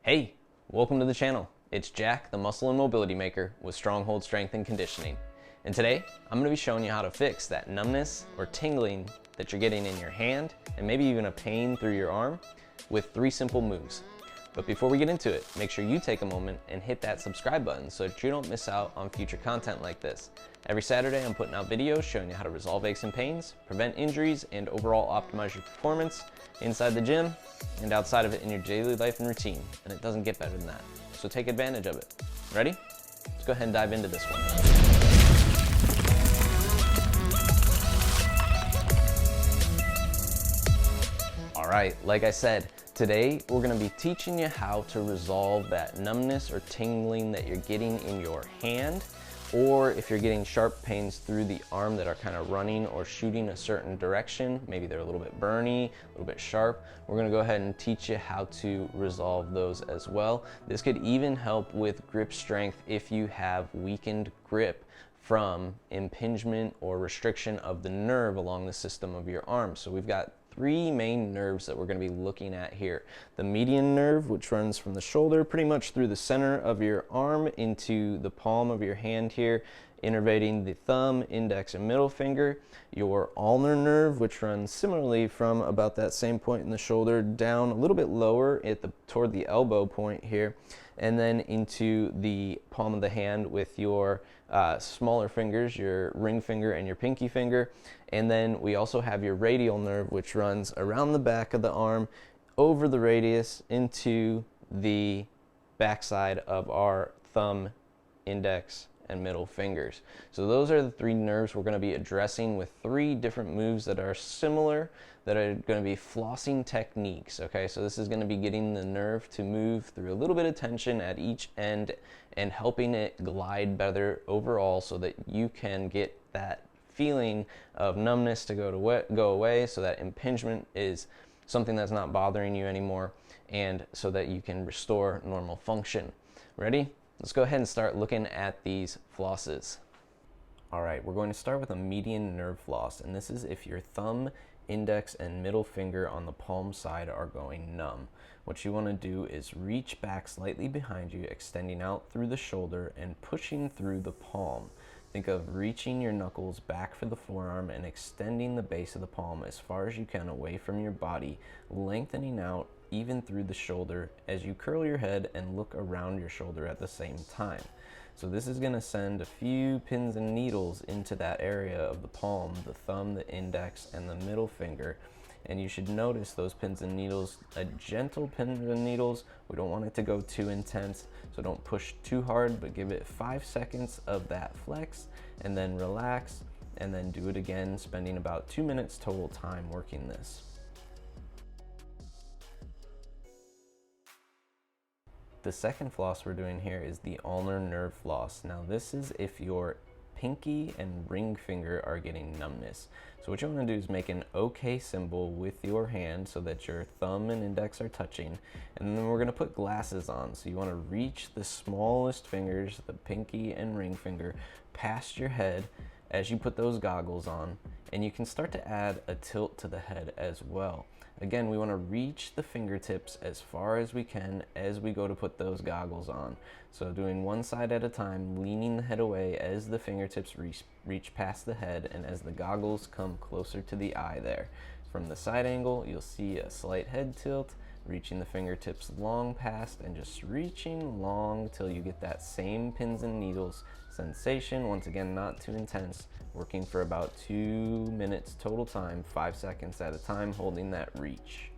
Hey, welcome to the channel. It's Jack, the muscle and mobility maker with Stronghold Strength and Conditioning. And today, I'm gonna be showing you how to fix that numbness or tingling that you're getting in your hand and maybe even a pain through your arm with 3 simple moves. But before we get into it, make sure you take a moment and hit that subscribe button so that you don't miss out on future content like this. Every Saturday, I'm putting out videos showing you how to resolve aches and pains, prevent injuries, and overall optimize your performance inside the gym and outside of it in your daily life and routine. And it doesn't get better than that. So take advantage of it. Ready? Let's go ahead and dive into this one. All right, like I said, today we're gonna be teaching you how to resolve that numbness or tingling that you're getting in your hand, or if you're getting sharp pains through the arm that are kind of running or shooting a certain direction, maybe they're a little bit burny, a little bit sharp, we're gonna go ahead and teach you how to resolve those as well. This could even help with grip strength if you have weakened grip from impingement or restriction of the nerve along the system of your arm. So we've got 3 main nerves that we're going to be looking at here. The median nerve, which runs from the shoulder pretty much through the center of your arm into the palm of your hand here, innervating the thumb, index, and middle finger. Your ulnar nerve, which runs similarly from about that same point in the shoulder down a little bit lower at toward the elbow point here, and then into the palm of the hand with your smaller fingers, your ring finger and your pinky finger. And then we also have your radial nerve, which runs around the back of the arm, over the radius into the backside of our thumb, index, and middle fingers. So those are the 3 nerves we're going to be addressing with 3 different moves that are similar, that are going to be flossing techniques. Okay, so this is going to be getting the nerve to move through a little bit of tension at each end and helping it glide better overall so that you can get that feeling of numbness to go away, so that impingement is something that's not bothering you anymore, and so that you can restore normal function. Ready? Let's go ahead and start looking at these flosses. All right, we're going to start with a median nerve floss, and this is if your thumb, index, and middle finger on the palm side are going numb. What you want to do is reach back slightly behind you, extending out through the shoulder and pushing through the palm. Think of reaching your knuckles back for the forearm and extending the base of the palm as far as you can away from your body, lengthening out even through the shoulder as you curl your head and look around your shoulder at the same time. So this is going to send a few pins and needles into that area of the palm, the thumb, the index, and the middle finger. And you should notice those pins and needles, a gentle pins and needles. We don't want it to go too intense, so don't push too hard, but give it 5 seconds of that flex and then relax, and then do it again, spending about 2 minutes total time working this. The second floss we're doing here is the ulnar nerve floss. Now this is if your pinky and ring finger are getting numbness. So what you want to do is make an OK symbol with your hand so that your thumb and index are touching, and then we're going to put glasses on. So you want to reach the smallest fingers, the pinky and ring finger, past your head as you put those goggles on, and you can start to add a tilt to the head as well. Again, we want to reach the fingertips as far as we can as we go to put those goggles on. So doing one side at a time, leaning the head away as the fingertips reach past the head and as the goggles come closer to the eye there. From the side angle, you'll see a slight head tilt, reaching the fingertips long past and just reaching long till you get that same pins and needles sensation. Once again, not too intense, working for about 2 minutes total time, 5 seconds at a time, holding that reach.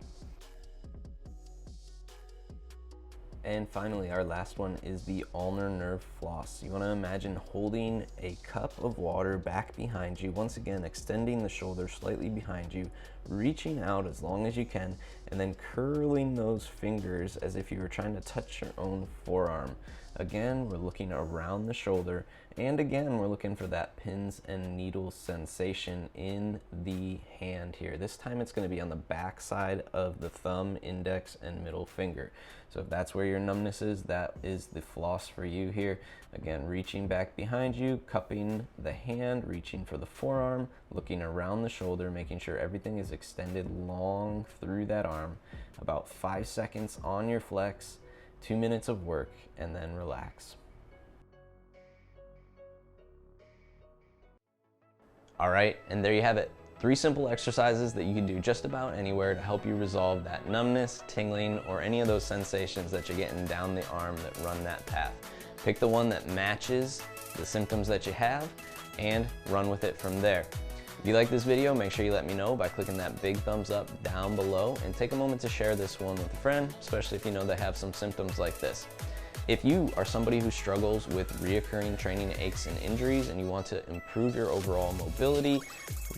And finally, our last one is the ulnar nerve floss. You want to imagine holding a cup of water back behind you, once again extending the shoulder slightly behind you, reaching out as long as you can, and then curling those fingers as if you were trying to touch your own forearm. Again, we're looking around the shoulder, and again, we're looking for that pins and needles sensation in the hand here. This time it's going to be on the back side of the thumb, index, and middle finger. So if that's where your numbness is, that is the floss for you here. Again, reaching back behind you, cupping the hand, reaching for the forearm, looking around the shoulder, making sure everything is extended long through that arm. About 5 seconds on your flex, 2 minutes of work, and then relax. All right, and there you have it. 3 simple exercises that you can do just about anywhere to help you resolve that numbness, tingling, or any of those sensations that you're getting down the arm that run that path. Pick the one that matches the symptoms that you have and run with it from there. If you like this video, make sure you let me know by clicking that big thumbs up down below, and take a moment to share this one with a friend, especially if you know they have some symptoms like this. If you are somebody who struggles with reoccurring training aches and injuries and you want to improve your overall mobility,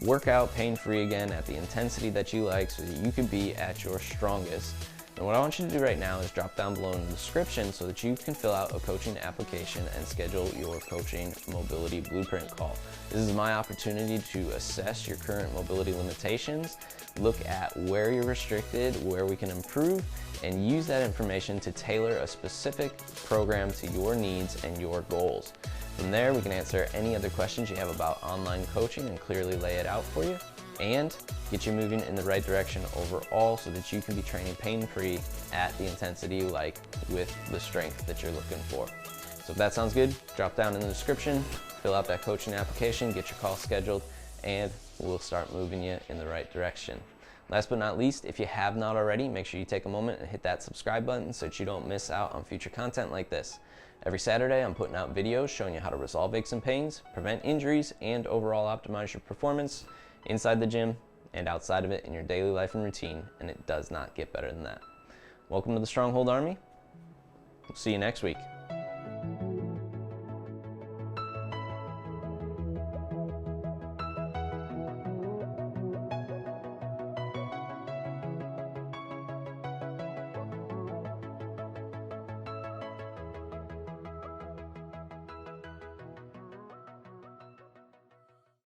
work out pain-free again at the intensity that you like so that you can be at your strongest, then what I want you to do right now is drop down below in the description so that you can fill out a coaching application and schedule your coaching mobility blueprint call. This is my opportunity to assess your current mobility limitations, look at where you're restricted, where we can improve, and use that information to tailor a specific program to your needs and your goals. From there, we can answer any other questions you have about online coaching and clearly lay it out for you, and get you moving in the right direction overall so that you can be training pain-free at the intensity you like with the strength that you're looking for. So if that sounds good, drop down in the description, fill out that coaching application, get your call scheduled, and we'll start moving you in the right direction. Last but not least, if you have not already, make sure you take a moment and hit that subscribe button so that you don't miss out on future content like this. Every Saturday, I'm putting out videos showing you how to resolve aches and pains, prevent injuries, and overall optimize your performance inside the gym and outside of it in your daily life and routine, and it does not get better than that. Welcome to the Stronghold Army. We'll see you next week.